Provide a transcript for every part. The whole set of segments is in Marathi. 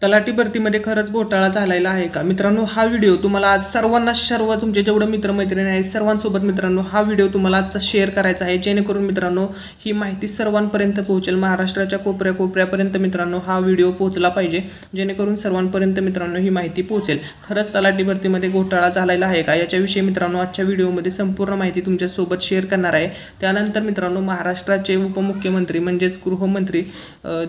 तलाठी भरतीमध्ये खरंच घोटाळा झालेला आहे का मित्रांनो? हा व्हिडिओ तुम्हाला आज सर्व तुमचे जेवढे मित्रमैत्रिणी आहेत सर्वांसोबत मित्रांनो हा व्हिडिओ तुम्हाला आजचा शेअर करायचा आहे, जेणेकरून मित्रांनो ही माहिती सर्वांपर्यंत पोहोचेल. महाराष्ट्राच्या कोपऱ्याकोपऱ्यापर्यंत मित्रांनो हा व्हिडिओ पोहोचला पाहिजे, जेणेकरून सर्वांपर्यंत मित्रांनो ही माहिती पोहोचेल. खरंच तलाठी भरतीमध्ये घोटाळा झालेला आहे का याच्याविषयी मित्रांनो आजच्या व्हिडिओमध्ये संपूर्ण माहिती तुमच्यासोबत शेअर करणार आहे. त्यानंतर मित्रांनो महाराष्ट्राचे उपमुख्यमंत्री म्हणजेच गृहमंत्री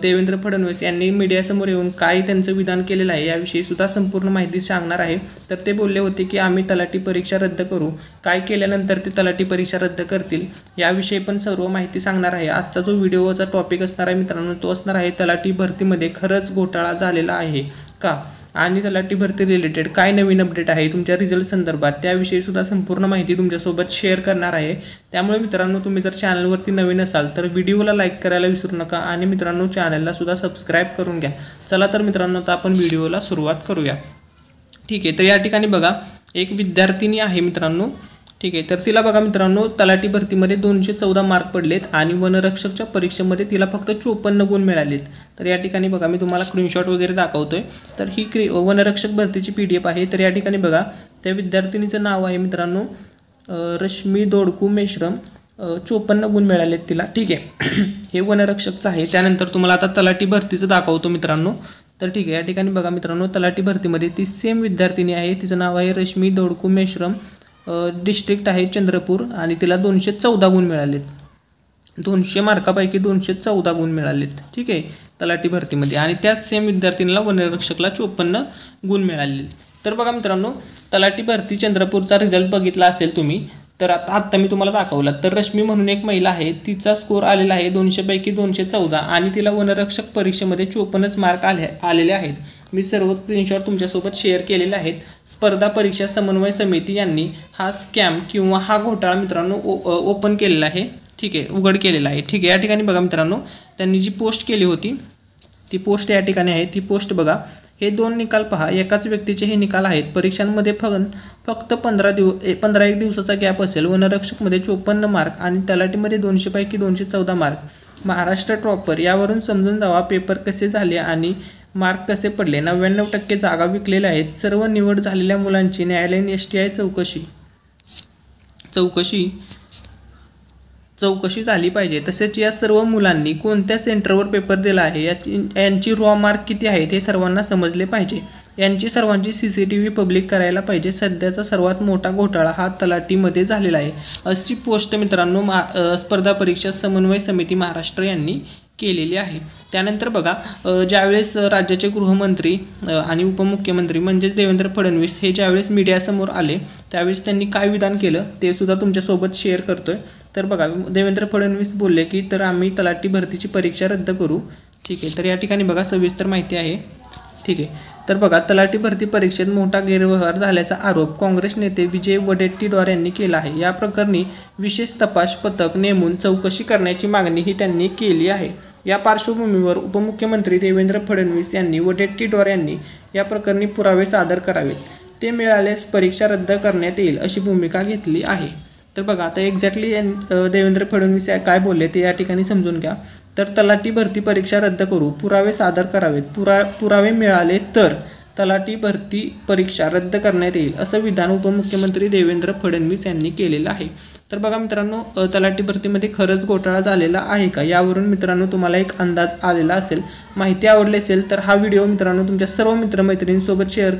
देवेंद्र फडणवीस यांनी मीडियासमोर येऊन काय त्यांचं विधान केलेलं आहे याविषयी सुद्धा संपूर्ण माहिती सांगणार आहे. तर ते बोलले होते की आम्ही तलाठी परीक्षा रद्द करू, काय केल्यानंतर ते तलाठी परीक्षा रद्द करतील याविषयी पण सर्व माहिती सांगणार आहे. आजचा जो व्हिडिओचा टॉपिक असणार आहे मित्रांनो तो असणार आहे तलाठी भरतीमध्ये खरंच घोटाळा झालेला आहे का, आणि तलाठी भरती रिलेटेड काय नवीन अपडेट आहे तुमच्या रिझल्ट संदर्भात त्याविषयी सुद्धा संपूर्ण माहिती तुमच्यासोबत शेअर करणार आहे. त्यामुळे मित्रांनो तुम्ही जर चॅनलवरती नवीन असाल तर व्हिडिओला लाईक करायला विसरू नका आणि मित्रांनो चॅनलला सुद्धा सबस्क्राईब करून घ्या. चला तर मित्रांनो आता आपण व्हिडिओला सुरुवात करूया. ठीक आहे, तर या ठिकाणी बघा एक विद्यार्थिनी आहे मित्रांनो. ठीक आहे, तर तिला बघा मित्रांनो तलाठी भरतीमध्ये 214 मार्क पडलेत आणि वनरक्षकच्या परीक्षेमध्ये तिला फक्त 54 गुण मिळालेत. तर या ठिकाणी बघा मी तुम्हाला स्क्रीनशॉट वगैरे दाखवतोय. तर ही वनरक्षक भरतीची PDF आहे. तर या ठिकाणी बघा त्या विद्यार्थिनीचं नाव आहे मित्रांनो रश्मी दोडकू मेश्रम. 54 गुण मिळालेत तिला. ठीक आहे, हे वनरक्षकचं आहे. त्यानंतर तुम्हाला आता तलाठी भरतीचं दाखवतो मित्रांनो. तर ठीक आहे, या ठिकाणी बघा मित्रांनो तलाठी भरतीमध्ये ती सेम विद्यार्थिनी आहे. तिचं नाव आहे रश्मी दोडकू मेश्रम. डिस्ट्रिक्ट आहे चंद्रपूर आणि तिला 214 गुण मिळालेत. 200 मार्कापैकी 214 गुण मिळालेत. ठीक आहे, तलाठी भरतीमध्ये. आणि त्याच सेम विद्यार्थिनीला वनरक्षकला 54 गुण मिळाले. तर बघा मित्रांनो तलाठी भरती चंद्रपूरचा रिझल्ट बघितला असेल तुम्ही. तर आता मी तुम्हाला दाखवला. तर रश्मी म्हणून एक महिला आहे, तिचा स्कोर आलेला आहे 200 पैकी 214 आणि तिला वनरक्षक परीक्षेमध्ये 54 मार्क आलेले आहेत. मी सर्व स्क्रीनशॉट तुमच्यासोबत शेअर केलेले आहेत. स्पर्धा परीक्षा समन्वय समिती यांनी हा स्कॅम किंवा हा घोटाळा मित्रांनो ओपन केलेला आहे. ठीक आहे, उघड केलेला आहे. ठीक आहे, या ठिकाणी बघा मित्रांनो त्यांनी जी पोस्ट केली होती ती पोस्ट या ठिकाणी आहे. ती पोस्ट बघा. हे 2 निकाल पहा, एकाच व्यक्तीचे हे निकाल आहेत. परीक्षांमध्ये फक्त 15 दिवसाचा गॅप असेल. वनरक्षकमध्ये 54 मार्क आणि तलाठीमध्ये 200 पैकी 214 मार्क. महाराष्ट्र टॉपर यावरून समजून जावा पेपर कसे झाले आणि मार्क कसे पडले. 99% जागा विकलेल्या आहेत. सर्व निवड झालेल्या मुलांची न्यायालयीन STI चौकशी झाली पाहिजे. तसेच या सर्व मुलांनी कोणत्या सेंटरवर पेपर दिला आहे यांची रॉ मार्क किती आहेत हे सर्वांना समजले पाहिजे. यांची सर्वांची CCTV पब्लिक करायला पाहिजे. सध्याचा सर्वात मोठा घोटाळा हा तलाठीमध्ये झालेला आहे, अशी पोस्ट मित्रांनो स्पर्धा परीक्षा समन्वय समिती महाराष्ट्र यांनी केलेली आहे. त्यानंतर बघा ज्यावेळेस राज्याचे गृहमंत्री आणि उपमुख्यमंत्री म्हणजेच देवेंद्र फडणवीस हे ज्यावेळेस मीडियासमोर आले त्यावेळेस त्यांनी काय विधान केलं ते सुद्धा तुमच्यासोबत शेअर करतोय. तर बघा देवेंद्र फडणवीस बोलले की तर आम्ही तलाठी भरतीची परीक्षा रद्द करू. ठीक आहे, तर या ठिकाणी बघा सविस्तर माहिती आहे. ठीक आहे, तर बघा तलाठी भरती परीक्षेत मोठा गैरव्यवहार झाल्याचा आरोप काँग्रेस नेते विजय वडेट्टीवार यांनी केला आहे. या प्रकरणी विशेष तपास पथक नेमून चौकशी करण्याची मागणीही त्यांनी केली आहे. या पार्श्वभूमीवर उपमुख्यमंत्री देवेंद्र फडणवीस यांनी वडेट्टीवार यांनी या प्रकरणी पुरावे सादर करावेत. ते मिळाल्यास परीक्षा रद्द करण्यात येईल अशी भूमिका घेतली आहे. तर बघा आता एक्झॅक्टली देवेंद्र फडणवीस काय बोलले ते या ठिकाणी समजून घ्या. तर तलाठी भरती परीक्षा रद्द करू, पुरावे सादर करावेत, पुरावे मिळाले तर तलाठी भरती परीक्षा रद्द करण्यात येईल असं विधान उपमुख्यमंत्री देवेंद्र फडणवीस यांनी केलेलं आहे. तर बघा मित्रांनो तलाठी भरतीमध्ये खरंच घोटाळा झालेला आहे का यावरून मित्रांनो तुम्हाला एक अंदाज आलेला असेल. माहिती आवडली असेल तर हा व्हिडिओ मित्रांनो तुमच्या सर्व मित्रमैत्रिणींसोबत शेअर